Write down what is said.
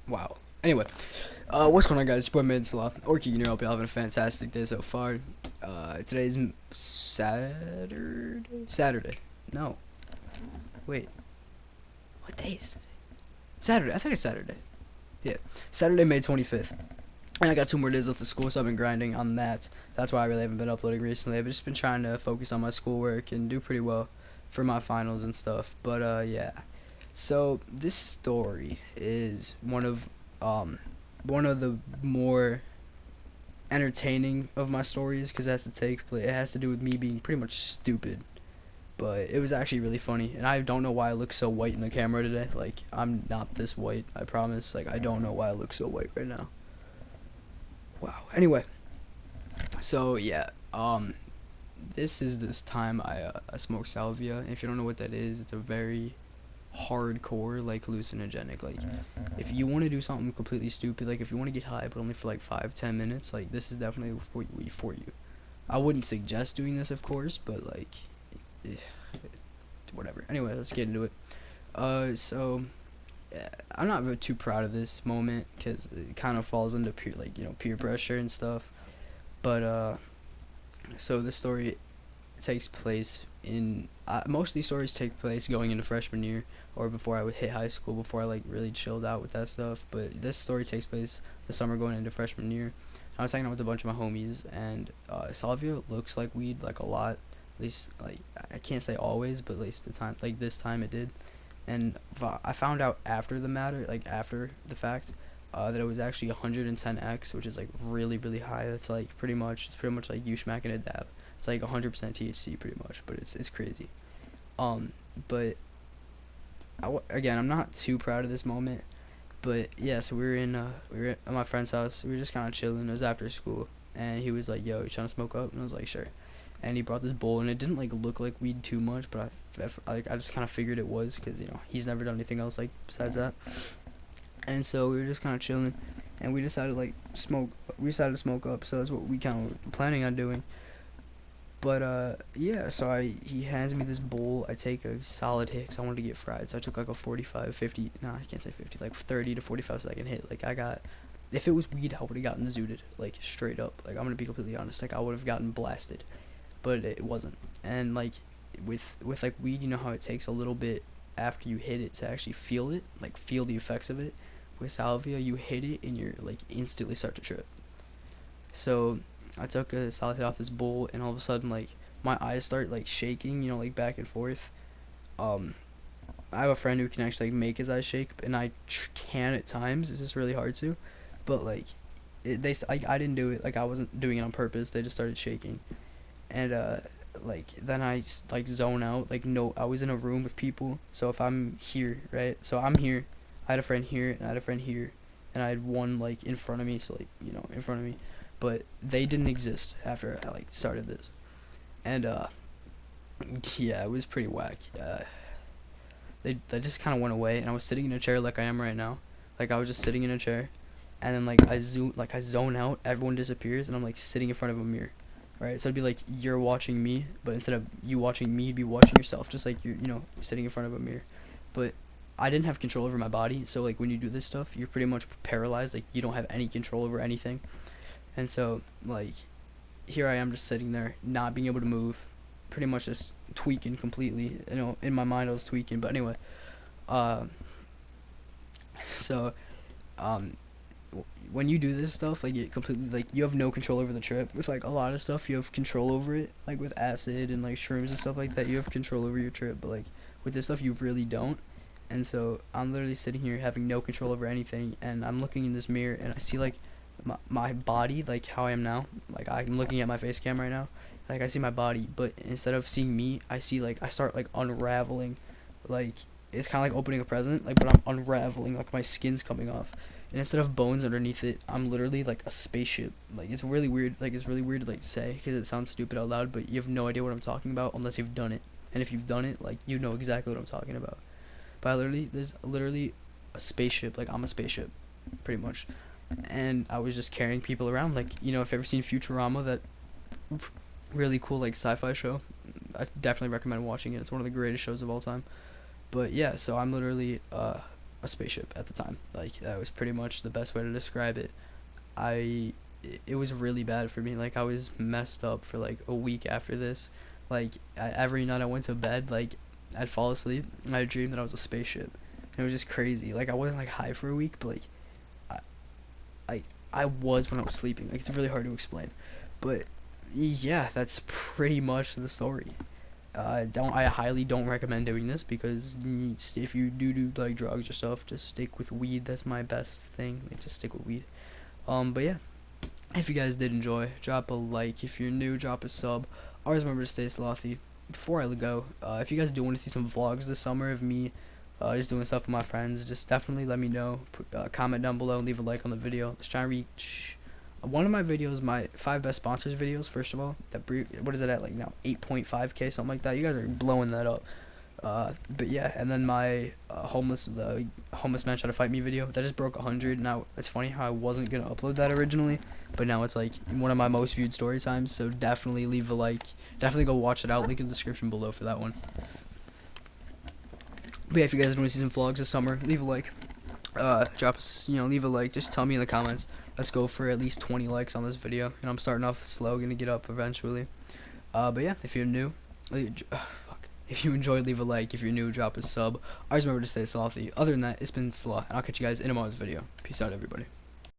Wow. Anyway, what's going on, guys? It's your boy NotSlaw, or Keegan. I hope you're having a fantastic day so far. Today's Saturday. Saturday. No. Wait. What day is today? Saturday. I think it's Saturday. Yeah. Saturday, May 25th. And I got 2 more days left of school, so I've been grinding on that. That's why I really haven't been uploading recently. I've just been trying to focus on my schoolwork and do pretty well for my finals and stuff. But, yeah. So, this story is one of the more entertaining of my stories because it has to do with me being pretty much stupid. But it was actually really funny, and I don't know why I look so white in the camera today. Like, I'm not this white, I promise. Like, I don't know why I look so white right now. Wow. Anyway, so yeah, this time I smoke salvia. If you don't know what that is, it's a very hardcore like hallucinogenic. Like, if you want to do something completely stupid, like if you want to get high but only for like 5-10 minutes, like this is definitely for you. I wouldn't suggest doing this, of course, but like, eh, whatever. Anyway, let's get into it. So I'm not really too proud of this moment because it kind of falls into peer pressure and stuff. But so this story takes place in most of these stories take place going into freshman year or before I would hit high school, before I like really chilled out with that stuff. But this story takes place the summer going into freshman year. I was hanging out with a bunch of my homies, and salvia looks like weed, like a lot. At least, like, I can't say always, but at least this time it did. And I found out after the matter, like after the fact, that it was actually 110x, which is like really really high. It's pretty much like you smacking a dab. It's like 100% THC pretty much, but it's crazy. But again, I'm not too proud of this moment. But yeah, so we were at my friend's house. We were just kind of chilling. It was after school, and he was like, "Yo, you trying to smoke up?" And I was like, "Sure." And he brought this bowl, and it didn't like look like weed too much, but I just kind of figured it was because he's never done anything else like besides that. And so we were just kind of chilling, and we decided We decided to smoke up, so that's what we kind of were planning on doing. But yeah, so he hands me this bowl. I take a solid hit because I wanted to get fried. So I took like a 45, 50. No, I can't say 50. Like 30 to 45 second hit. Like, if it was weed, I would have gotten zooted. Like, straight up. Like, I'm gonna be completely honest. Like, I would have gotten blasted, but it wasn't. And like with like weed, you know how it takes a little bit after you hit it to actually feel it, like feel the effects of it. With salvia, you hit it and you're like instantly start to trip. So I took a solid hit off this bowl, and all of a sudden, like, my eyes start like shaking, like back and forth. Um, I have a friend who can actually like make his eyes shake, and I can at times. It's just really hard to, but like, I didn't do it. Like, I wasn't doing it on purpose. They just started shaking, and like then I like zone out. Like, no, I was in a room with people. So if I'm here, right? So I'm here. I had a friend here, and I had a friend here, and I had one like in front of me. So like, in front of me, but they didn't exist after I like started this. And yeah, it was pretty whack. They just kind of went away, and I was sitting in a chair like I am right now. Like, I was just sitting in a chair, and then like I zone out, everyone disappears, and I'm like sitting in front of a mirror, right? So it'd be like you're watching me, but instead of you watching me, you'd be watching yourself, just like you're sitting in front of a mirror. But I didn't have control over my body, so like when you do this stuff, you're pretty much paralyzed. Like, you don't have any control over anything. And so, like, here I am just sitting there, not being able to move, pretty much just tweaking completely. In my mind I was tweaking, but anyway. Um, so, um, when you do this stuff, like, it completely, like, you have no control over the trip. With, like, a lot of stuff, you have control over it. Like, with acid and, like, shrooms and stuff like that, you have control over your trip. But, like, with this stuff, you really don't. And so, I'm literally sitting here having no control over anything, and I'm looking in this mirror, and I see, like, my body, like how I am now. Like, I'm looking at my face cam right now. Like, I see my body, but instead of seeing me, I see, like, I start like unraveling. Like, it's kind of like opening a present, like, but I'm unraveling. Like, my skin's coming off, and instead of bones underneath it, I'm literally like a spaceship. Like, it's really weird. Like, it's really weird to like say because it sounds stupid out loud, but you have no idea what I'm talking about unless you've done it. And if you've done it, like, you know exactly what I'm talking about. But there's literally a spaceship. Like, I'm a spaceship, pretty much. And I was just carrying people around. Like, if you've ever seen Futurama, that really cool like sci-fi show, I definitely recommend watching it. It's one of the greatest shows of all time. But yeah, so I'm literally a spaceship at the time. Like, that was pretty much the best way to describe it. It was really bad for me. Like, I was messed up for like a week after this. Like, every night I went to bed, like, I'd fall asleep and I'd dream that I was a spaceship. And it was just crazy. Like, I wasn't like high for a week, but like, I, I was when I was sleeping. Like, it's really hard to explain. But yeah, that's pretty much the story. I highly don't recommend doing this, because if you do like drugs or stuff, just stick with weed. That's my best thing. Like, just stick with weed. But yeah, if you guys did enjoy, drop a like. If you're new, drop a sub. Always remember to stay slothy. Before I go, if you guys do want to see some vlogs this summer of me just doing stuff with my friends, just definitely let me know. Comment down below and leave a like on the video. Let's try and reach one of my videos, my 5 best sponsors videos. First of all, what is it at like now? 8.5k, something like that. You guys are blowing that up. But yeah, and then my the homeless man try to fight me video that just broke 100. Now it's funny how I wasn't gonna upload that originally, but now it's like one of my most viewed story times. So definitely leave a like. Definitely go watch it out. Link in the description below for that one. But yeah, if you guys want to see some vlogs this summer, leave a like. Drop us, leave a like. Just tell me in the comments. Let's go for at least 20 likes on this video. And I'm starting off slow, gonna get up eventually. But yeah, if you're new, if you enjoyed, leave a like. If you're new, drop a sub. Always remember to stay slothy. Other than that, it's been Slaw, and I'll catch you guys in tomorrow's video. Peace out, everybody.